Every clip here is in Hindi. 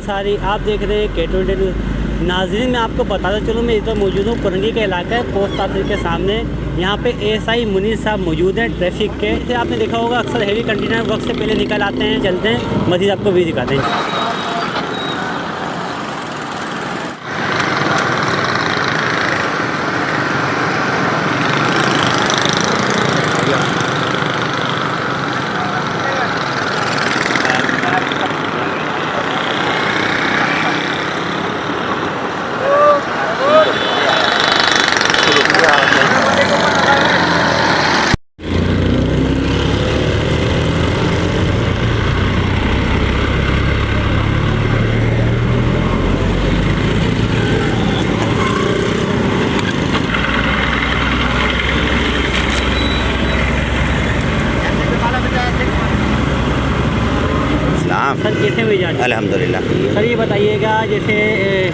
अंसारी, आप देख रहे हैं K20 नाज़रीन। मैं आपको बताता चलूँ, मैं इधर मौजूद हूँ पुरंगी का इलाका है, पोस्ट ऑफिस के सामने। यहाँ पे एएसआई मुनीर साहब मौजूद हैं ट्रैफिक के। जैसे आपने देखा होगा अक्सर हेवी कंटेनर वक्त से पहले निकल आते हैं, चलते हैं। मज़ीद आपको भी दिखाते हैं। सर कैसे हुई जाती है? अल्हम्दुलिल्लाह। सर ये बताइएगा, जैसे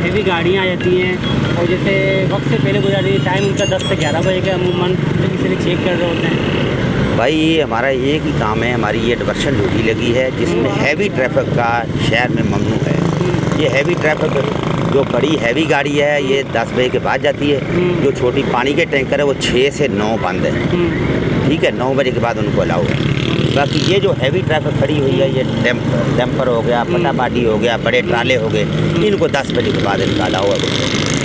हेवी गाड़ियाँ आ जाती हैं और जैसे वक्त से पहले गुजर रही है, टाइम उनका 10 से 11 बजे का अमूमन, तो किसी चेक कर रहे होते हैं। भाई ये हमारा एक ही काम है, हमारी ये डिवर्शन ड्यूटी लगी है जिसमें हैवी ट्रैफिक का शहर में ममनू है। ये हैवी ट्रैफिक जो बड़ी हैवी गाड़ी है ये 10 बजे के बाद जाती है। जो छोटी पानी के टैंकर है वो 6 से 9 बंद है। ठीक है, 9 बजे के बाद उनको अलाउ है। बाकी ये जो हैवी ट्रैफिक खड़ी हुई है, ये डैम्पर हो गया, फटाफाटी हो गया, बड़े ट्राले हो गए, इनको 10 बजे के बाद इनका अलाउ है।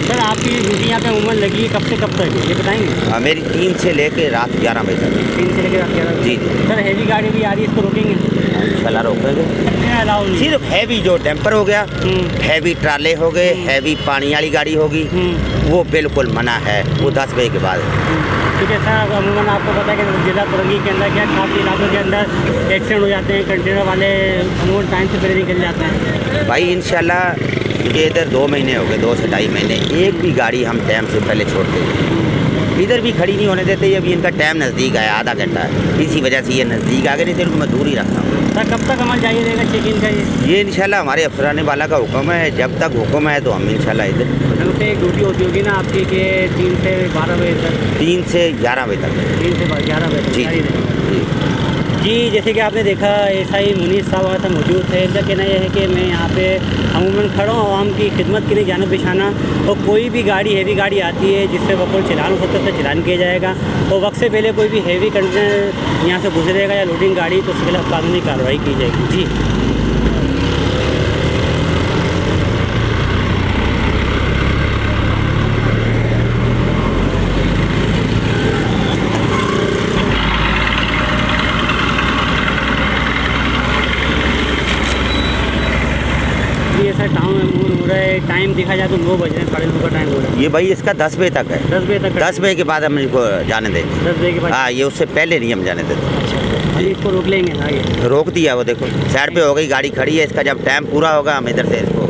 सर आपकी ड्यूटी यहाँ पे उम्र लगी है कब से कब तक है, ये बताएंगे? मेरी 3 से लेकर रात 11 बजे तक। 3 से लेकर रात 11? जी जी। सर हैवी गाड़ी भी आ रही है, इसको रोकेंगे? इंशाल्लाह रोकेंगे। अलाउ नहीं? सिर्फ हैवी जो डैम्पर हो गया, हैवी ट्राले हो गए, हैवी पानी वाली गाड़ी होगी, वो बिल्कुल मना है, वो 10 बजे के बाद है। ठीक है सर, अमूमन आपको पता है कि जिला पुरंगी के अंदर क्या काफ़ी इलाकों के अंदर एक्सीडेंट हो जाते हैं, कंटेनर वाले अमूमन टाइम से पहले निकल जाते हैं। भाई इंशाल्लाह ये इधर 2 महीने हो गए, 2 से 2.5 महीने, एक भी गाड़ी हम टाइम से पहले छोड़ते हैं। इधर भी खड़ी नहीं होने देते। अभी इनका टाइम नज़दीक आया, आधा घंटा है, इसी वजह से ये नज़दीक आ गए, नहीं तो इनको मैं दूर ही रखता हूँ। सर कब तक अमल जारी रहेगा चेक इन का? ये इंशाल्लाह हमारे अफसरान वाला का हुक्म है, जब तक हुक्म है तो हम इंशाल्लाह इधर। मतलब एक ड्यूटी होती होगी ना आपकी कि 3 से 12 बजे तक? 3 से 11 बजे तक। 3 से 11 बजे जी जारी रहेगी। जी। जी, जैसे कि आपने देखा एएसआई मुनीर साहब वहाँ से मौजूद थे। इनका कहना यह है कि मैं यहाँ पे अमूमन खड़ा हूँ आवाम की खिदमत के लिए, जाना पेशाना, और कोई भी गाड़ी हैवी गाड़ी आती है जिससे वक़्त चलान हो सकता है तो चलान किया जाएगा, और वक्त से पहले कोई भी हैवी कंटेनर यहाँ से गुजरेगा या लोडिंग गाड़ी तो उसके खिलाफ कानूनी कार्रवाई की जाएगी। जी सर, टाउन में हो रहा है, टाइम देखा जाए तो 9 बज रहे हैं, 9:30 का टाइम हो रहा है। ये भाई इसका 10 बजे तक है। 10 बजे तक? 10 बजे के बाद हम इनको जाने दें। 10 बजे के बाद? हाँ, ये उससे पहले नहीं हम जाने देते। अच्छा, इसको रोक लेंगे आगे? रोक दिया, वो देखो साइड पे हो गई, गाड़ी खड़ी है, इसका जब टाइम पूरा होगा हम इधर से इसको